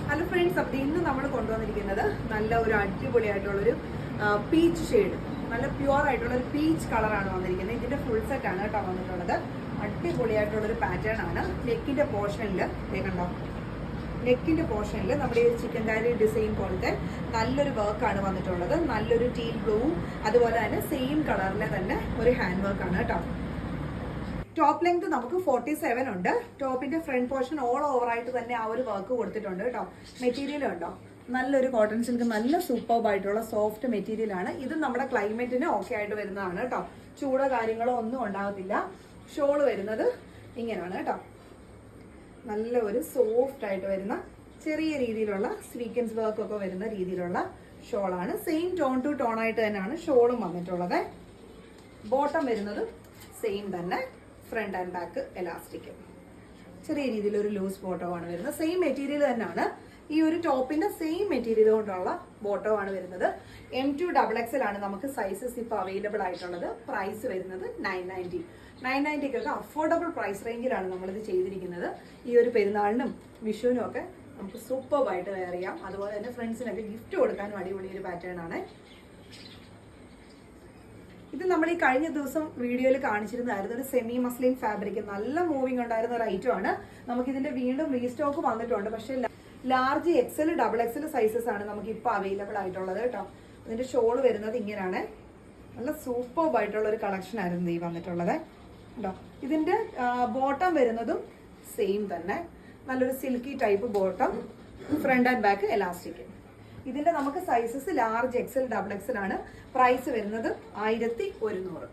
Hello friends, അപ്പോൾ ഇന്ന് നമ്മൾ കൊണ്ടുവന്നിരിക്കുന്നത് നല്ല ഒരു അടിപൊളിയായിട്ടുള്ളൊരു പീച്ച് ഷെയ്ഡ്, നല്ല പ്യുവർ ആയിട്ടുള്ള ഒരു പീച്ച് കളറാണ് വന്നിരിക്കുന്നത്. ഇതിന്റെ ഫുൾ സെറ്റ് ആണ് കേട്ടോ വന്നിട്ടുള്ളത്. അടിപൊളിയായിട്ടുള്ളൊരു പാറ്റേൺ ആണ്. നെക്കിന്റെ പോർഷനിൽ കണ്ടോ, നെക്കിന്റെ പോർഷനിൽ നമ്മുടെ ഈ ചിക്കൻ കാരി ഡിസൈൻ പോലത്തെ നല്ലൊരു വർക്കാണ് വന്നിട്ടുള്ളത്. നല്ലൊരു ടീൽ ബ്ലൂവും അതുപോലെ തന്നെ സെയിം കളറിലെ തന്നെ ഒരു ഹാൻഡ് വർക്കാണ് കേട്ടോ. ടോപ്പ് ലെങ്ത് നമുക്ക് 47 ഉണ്ട്. ടോപ്പിന്റെ ഫ്രണ്ട് പോർഷൻ ഓൾ ഓവർ ആയിട്ട് തന്നെ ആ ഒരു വർക്ക് കൊടുത്തിട്ടുണ്ട് കേട്ടോ. മെറ്റീരിയൽ ഉണ്ടോ, നല്ലൊരു കോട്ടൺ സിൽക്ക്, നല്ല സൂപ്പർബ് ആയിട്ടുള്ള സോഫ്റ്റ് മെറ്റീരിയൽ ആണ്. ഇത് നമ്മുടെ ക്ലൈമറ്റിന് ഓക്കെ ആയിട്ട് വരുന്നതാണ് കേട്ടോ. ചൂടോ കാര്യങ്ങളോ ഒന്നും ഉണ്ടാകത്തില്ല. ഷോള് വരുന്നത് ഇങ്ങനെയാണ് കേട്ടോ. നല്ല ഒരു സോഫ്റ്റ് ആയിട്ട് വരുന്ന ചെറിയ രീതിയിലുള്ള സ്വീക്കൻസ് വർക്ക് ഒക്കെ വരുന്ന രീതിയിലുള്ള ഷോളാണ്. സെയിം ടോൺ ടു ടോൺ ആയിട്ട് തന്നെയാണ് ഷോളും വന്നിട്ടുള്ളത്. ബോട്ടം വരുന്നത് സെയിം തന്നെ, ഫ്രണ്ട് ആൻഡ് ബാക്ക് എലാസ്റ്റിക്, ചെറിയ രീതിയിലൊരു ലൂസ് ബോട്ടമാണ് വരുന്നത്. സെയിം മെറ്റീരിയൽ തന്നെയാണ്. ഈ ഒരു ടോപ്പിന്റെ സെയിം മെറ്റീരിയൽ കൊണ്ടുള്ള ബോട്ടമാണ് വരുന്നത്. M2XXL ആണ് നമുക്ക് സൈസസ് ഇപ്പോൾ അവൈലബിൾ ആയിട്ടുള്ളത്. പ്രൈസ് വരുന്നത് 990. 990ക്കൊക്കെ അഫോർഡബിൾ പ്രൈസ് റേഞ്ചിലാണ് നമ്മളിത് ചെയ്തിരിക്കുന്നത്. ഈ ഒരു പെരുന്നാളിനും വിഷുവിനും ഒക്കെ നമുക്ക് സൂപ്പർബായിട്ട് വെയർ ചെയ്യാം. അതുപോലെ തന്നെ ഫ്രണ്ട്സിനൊക്കെ ഗിഫ്റ്റ് കൊടുക്കാനും അടിപൊളി ഒരു പാറ്റേൺ ആണ്. ഇത് നമ്മൾ ഈ കഴിഞ്ഞ ദിവസം വീഡിയോയിൽ കാണിച്ചിരുന്നതായിരുന്നു. ഒരു സെമി മസ്ലിൻ ഫാബ്രിക്, നല്ല മൂവിങ് ഉണ്ടായിരുന്ന ഒരു ഐറ്റം ആണ്. നമുക്കിതിന്റെ വീണ്ടും റീസ്റ്റോക്ക് വന്നിട്ടുണ്ട്. പക്ഷെ ലാർജ് XL, XXL സൈസസ് ആണ് നമുക്ക് ഇപ്പോൾ അവൈലബിൾ ആയിട്ടുള്ളത് കേട്ടോ. ഇതിന്റെ ഷോള് വരുന്നത് ഇങ്ങനെയാണ്. നല്ല സൂപ്പർബ് ആയിട്ടുള്ള ഒരു കളക്ഷൻ ആയിരുന്നു ഈ വന്നിട്ടുള്ളത് കേട്ടോ. ഇതിന്റെ ബോട്ടം വരുന്നതും സെയിം തന്നെ, നല്ലൊരു silky type bottom, front and back elastic. ഇതിന്റെ നമുക്ക് സൈസസ് ലാർജ് XL, XXL ആണ്. പ്രൈസ് വരുന്നത് 1100.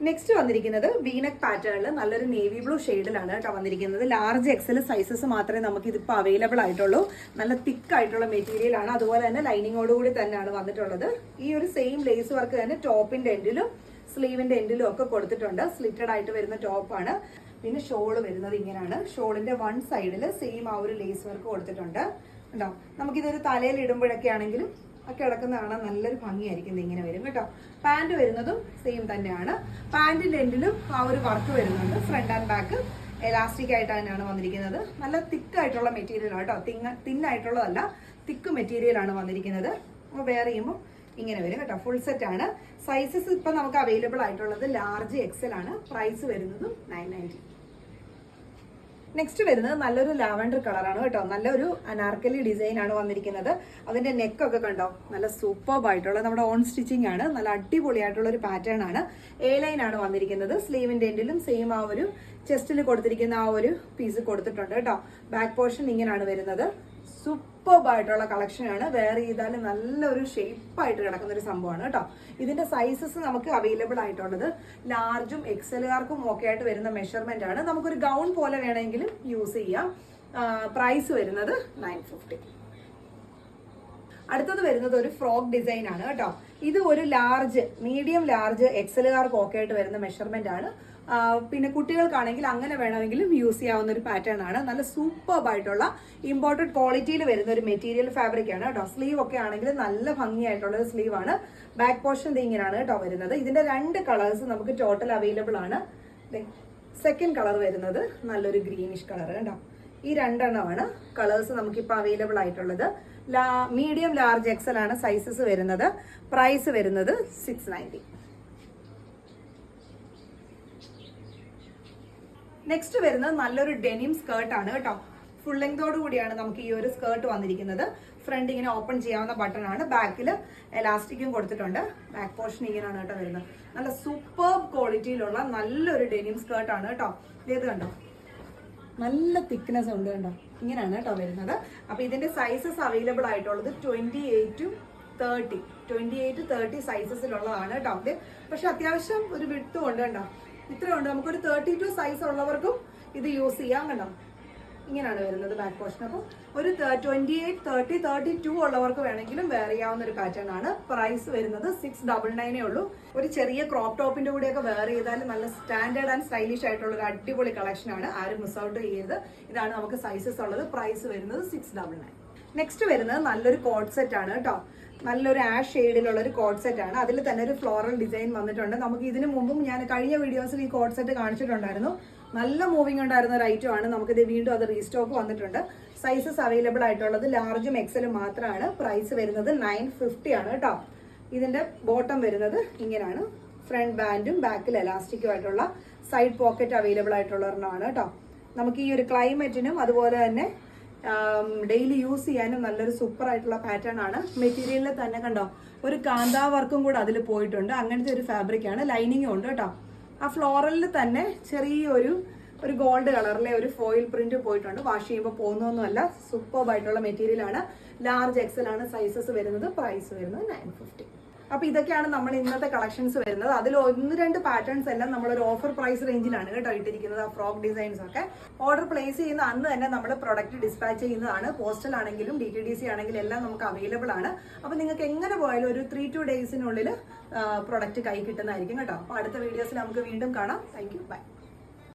നെക്സ്റ്റ് വന്നിരിക്കുന്നത് വീനക് പാറ്റേണിൽ നല്ലൊരു നേവി ബ്ലൂ ഷെയ്ഡിലാണ് കേട്ടോ വന്നിരിക്കുന്നത്. ലാർജ് XL സൈസസ് മാത്രമേ നമുക്ക് ഇതിപ്പോൾ അവൈലബിൾ ആയിട്ടുള്ളൂ. നല്ല തിക്ക് ആയിട്ടുള്ള മെറ്റീരിയൽ ആണ്. അതുപോലെ തന്നെ ലൈനിങ്ങോടുകൂടി തന്നെയാണ് വന്നിട്ടുള്ളത്. ഈ ഒരു സെയിം ലേസ് വർക്ക് തന്നെ ടോപ്പിന്റെ എൻഡിലും സ്ലീവിന്റെ എൻഡിലും ഒക്കെ കൊടുത്തിട്ടുണ്ട്. സ്ലിറ്റഡ് ആയിട്ട് വരുന്ന ടോപ്പാണ്. പിന്നെ ഷോള് വരുന്നത് ഇങ്ങനെയാണ്. ഷോളിന്റെ വൺ സൈഡിൽ സെയിം ആ ഒരു ലേസ് വർക്ക് കൊടുത്തിട്ടുണ്ട് കേട്ടോ. നമുക്കിതൊരു തലയിൽ ഇടുമ്പോഴൊക്കെ ആണെങ്കിലും ഒക്കെ കിടക്കുന്ന കാണാൻ നല്ലൊരു ഭംഗിയായിരിക്കും. ഇങ്ങനെ വരും കേട്ടോ. പാൻറ് വരുന്നതും സെയിം തന്നെയാണ്. പാൻറിന്റെ എൻഡിലും ആ ഒരു വർക്ക് വരുന്നുണ്ട്. ഫ്രണ്ട് ആൻഡ് ബാക്ക് എലാസ്റ്റിക് ആയിട്ട് തന്നെയാണ് വന്നിരിക്കുന്നത്. നല്ല തിക്കായിട്ടുള്ള മെറ്റീരിയൽ ആണ് കേട്ടോ. തിന്നായിട്ടുള്ളതല്ല, തിക്ക് മെറ്റീരിയൽ ആണ് വന്നിരിക്കുന്നത്. അപ്പോൾ വെയർ ചെയ്യുമ്പോൾ ഇങ്ങനെ വരും കേട്ടോ. ഫുൾ സെറ്റ് ആണ്. സൈസസ് ഇപ്പം നമുക്ക് അവൈലബിൾ ആയിട്ടുള്ളത് ലാർജ് XL ആണ്. പ്രൈസ് വരുന്നതും 990. നെക്സ്റ്റ് വരുന്നത് നല്ലൊരു ലാവൻഡർ കളറാണ് കേട്ടോ. നല്ലൊരു അനാർക്കലി ഡിസൈൻ ആണ് വന്നിരിക്കുന്നത്. അതിന്റെ നെക്കൊക്കെ കണ്ടോ, നല്ല സൂപ്പർബ് ആയിട്ടുള്ള നമ്മുടെ ഓൺ സ്റ്റിച്ചിങ് ആണ്. നല്ല അടിപൊളിയായിട്ടുള്ള ഒരു പാറ്റേൺ ആണ്. ലൈൻ ആണ് വന്നിരിക്കുന്നത്. സ്ലീവിന്റെ എൻഡിലും സെയിം ആ ഒരു ചെസ്റ്റിൽ കൊടുത്തിരിക്കുന്ന ആ ഒരു പീസ് കൊടുത്തിട്ടുണ്ട് കേട്ടോ. ബാക്ക് പോർഷൻ ഇങ്ങനെയാണ് വരുന്നത്. സൂപ്പർബ് ആയിട്ടുള്ള കളക്ഷൻ ആണ്. വെയർ ചെയ്താൽ നല്ലൊരു ഷേപ്പായിട്ട് കിടക്കുന്ന ഒരു സംഭവമാണ് കേട്ടോ. ഇതിന്റെ സൈസസ് നമുക്ക് അവൈലബിൾ ആയിട്ടുള്ളത് ലാർജും XLകാർക്കും ഒക്കെ ആയിട്ട് വരുന്ന മെഷർമെന്റ് ആണ്. നമുക്കൊരു ഗൗൺ പോലെ വേണമെങ്കിലും യൂസ് ചെയ്യാം. പ്രൈസ് വരുന്നത് 950. അടുത്തത് വരുന്നത് ഒരു ഫ്രോക്ക് ഡിസൈൻ ആണ് കേട്ടോ. ഇത് ഒരു ലാർജ്, മീഡിയം ലാർജ് XLകാർക്ക് ഒക്കെ ആയിട്ട് വരുന്ന മെഷർമെന്റ് ആണ്. പിന്നെ കുട്ടികൾക്കാണെങ്കിൽ അങ്ങനെ വേണമെങ്കിലും യൂസ് ചെയ്യാവുന്ന ഒരു പാറ്റേൺ ആണ്. നല്ല സൂപ്പർബ് ആയിട്ടുള്ള ഇമ്പോർട്ടഡ് ക്വാളിറ്റിയിൽ വരുന്ന ഒരു മെറ്റീരിയൽ ഫാബ്രിക് ആണ് കേട്ടോ. സ്ലീവ് ഒക്കെ ആണെങ്കിൽ നല്ല ഭംഗിയായിട്ടുള്ള ഒരു സ്ലീവ് ആണ്. ബാക്ക് പോർഷൻ ഇങ്ങനെയാണ് കേട്ടോ വരുന്നത്. ഇതിന്റെ 2 കളേഴ്സ് നമുക്ക് ടോട്ടൽ അവൈലബിൾ ആണ്. സെക്കൻഡ് കളർ വരുന്നത് നല്ലൊരു ഗ്രീനിഷ് കളർ കേട്ടോ. ഈ 2 എണ്ണമാണ് കളേഴ്സ് നമുക്കിപ്പോൾ അവൈലബിൾ ആയിട്ടുള്ളത്. മീഡിയം ലാർജ് XL ആണ് സൈസസ് വരുന്നത്. പ്രൈസ് വരുന്നത് 690. നെക്സ്റ്റ് വരുന്നത് നല്ലൊരു ഡെനിം സ്കേർട്ട് ആണ് കേട്ടോ. ഫുൾ ലെങ്തോട് കൂടിയാണ് നമുക്ക് ഈ ഒരു സ്കേർട്ട് വന്നിരിക്കുന്നത്. ഫ്രണ്ട് ഇങ്ങനെ ഓപ്പൺ ചെയ്യാവുന്ന ബട്ടൺ ആണ്. ബാക്കിൽ എലാസ്റ്റിക്കും കൊടുത്തിട്ടുണ്ട്. ബാക്ക് പോർഷൻ ഇങ്ങനെയാണ് കേട്ടോ വരുന്നത്. നല്ല സൂപ്പർബ് ക്വാളിറ്റിയിലുള്ള നല്ലൊരു ഡെനിം സ്കേർട്ട് ആണ് കേട്ടോ. ഇത് കണ്ടോ, നല്ല തിക്നെസ് ഉണ്ട് കണ്ടോ. ഇങ്ങനെയാണ് കേട്ടോ വരുന്നത്. അപ്പൊ ഇതിന്റെ സൈസസ് അവൈലബിൾ ആയിട്ടുള്ളത് 28 to 30 സൈസസിലുള്ളതാണ് കേട്ടോ. പക്ഷെ അത്യാവശ്യം ഒരു വിഡ്ത്തും ഉണ്ട് കണ്ടോ. ഇത്രയുണ്ട്. നമുക്കൊരു 32 സൈസ് ഉള്ളവർക്കും ഇത് യൂസ് ചെയ്യാം കണ്ടോ. ഇങ്ങനെയാണ് വരുന്നത് ബാക്ക് പോർഷൻ. അപ്പോൾ ഒരു 28, 30, 32 ഉള്ളവർക്ക് വേണമെങ്കിലും വെയർ ചെയ്യാവുന്ന ഒരു പാറ്റേൺ ആണ്. പ്രൈസ് വരുന്നത് 699 ഉള്ളൂ. ഒരു ചെറിയ ക്രോപ്പ് ടോപ്പിന്റെ കൂടെയൊക്കെ വെയർ ചെയ്താൽ നല്ല സ്റ്റാൻഡേർഡ് ആൻഡ് സ്റ്റൈലിഷ് ആയിട്ടുള്ള ഒരു അടിപൊളി കളക്ഷൻ ആണ്. ആരും മിസ് ഔട്ട് ചെയ്യരുത്. ഇതാണ് നമുക്ക് സൈസസ് ഉള്ളത്. പ്രൈസ് വരുന്നത് 699. നെക്സ്റ്റ് വരുന്നത് നല്ലൊരു കോഡ് സെറ്റ് ആണ് കേട്ടോ. നല്ലൊരു ആഷ് ഷെയ്ഡിലുള്ള ഒരു കോഡ് സെറ്റ് ആണ്. അതിൽ തന്നെ ഒരു ഫ്ലോറൽ ഡിസൈൻ വന്നിട്ടുണ്ട്. നമുക്ക് ഇതിനു മുമ്പും ഞാൻ കഴിഞ്ഞ വീഡിയോസിൽ ഈ കോഡ് സെറ്റ് കാണിച്ചിട്ടുണ്ടായിരുന്നു. നല്ല മൂവിങ് ഉണ്ടായിരുന്ന ഒരു ഐറ്റം ആണ്. നമുക്കിത് വീണ്ടും അത് റീസ്റ്റോക്ക് വന്നിട്ടുണ്ട്. സൈസസ് അവൈലബിൾ ആയിട്ടുള്ളത് ലാർജും എക്സലും മാത്രമാണ്. പ്രൈസ് വരുന്നത് 950 ആണ് കേട്ടോ. ഇതിന്റെ ബോട്ടം വരുന്നത് ഇങ്ങനെയാണ്. ഫ്രണ്ട് ബാൻഡും ബാക്കിൽ എലാസ്റ്റിക്കും ആയിട്ടുള്ള സൈഡ് പോക്കറ്റ് അവൈലബിൾ ആയിട്ടുള്ള ഒരെണ്ണമാണ് കേട്ടോ. നമുക്ക് ഈ ഒരു ക്ലൈമറ്റിനും അതുപോലെ തന്നെ ഡെയിലി യൂസ് ചെയ്യാനും നല്ലൊരു സൂപ്പർ ആയിട്ടുള്ള പാറ്റേൺ ആണ്. മെറ്റീരിയലിൽ തന്നെ കണ്ടോ ഒരു കാന്താ വർക്കും കൂടെ അതിൽ പോയിട്ടുണ്ട്. അങ്ങനത്തെ ഒരു ഫാബ്രിക് ആണ്. ലൈനിങ്ങും ഉണ്ട് കേട്ടോ. ആ ഫ്ലോറലിൽ തന്നെ ചെറിയൊരു ഗോൾഡ് കളറിലെ ഒരു ഫോയിൽ പ്രിന്റ് പോയിട്ടുണ്ട്. വാഷ് ചെയ്യുമ്പോൾ പോകുന്നൊന്നുമല്ല. സൂപ്പർ ആയിട്ടുള്ള മെറ്റീരിയൽ ആണ്. ലാർജ് എക്സൽ ആണ് സൈസസ് വരുന്നത്. പ്രൈസ് വരുന്നത് 950. അപ്പൊ ഇതൊക്കെയാണ് നമ്മൾ ഇന്നത്തെ കളക്ഷൻസ് വരുന്നത്. അതിൽ 1-2 പാറ്റേൺസ് എല്ലാം നമ്മളൊരു ഓഫർ പ്രൈസ് റേഞ്ചിലാണ് കേട്ടോ ഇട്ടിരിക്കുന്നത്. ആ ഫ്രോക്ക് ഡിസൈൻസ് ഒക്കെ ഓർഡർ പ്ലേസ് ചെയ്യുന്ന അന്ന് തന്നെ നമ്മൾ പ്രൊഡക്റ്റ് ഡിസ്പാച്ച് ചെയ്യുന്നതാണ്. പോസ്റ്റൽ ആണെങ്കിലും DTDC ആണെങ്കിലും എല്ലാം നമുക്ക് അവൈലബിൾ ആണ്. അപ്പൊ നിങ്ങൾക്ക് എങ്ങനെ പോയാലും ഒരു 3-2 ഡേയ്സിനുള്ളിൽ പ്രൊഡക്റ്റ് കൈ കിട്ടുന്നതായിരിക്കും കേട്ടോ. അപ്പൊ അടുത്ത വീഡിയോസിൽ നമുക്ക് വീണ്ടും കാണാം. Thank you. ബൈ.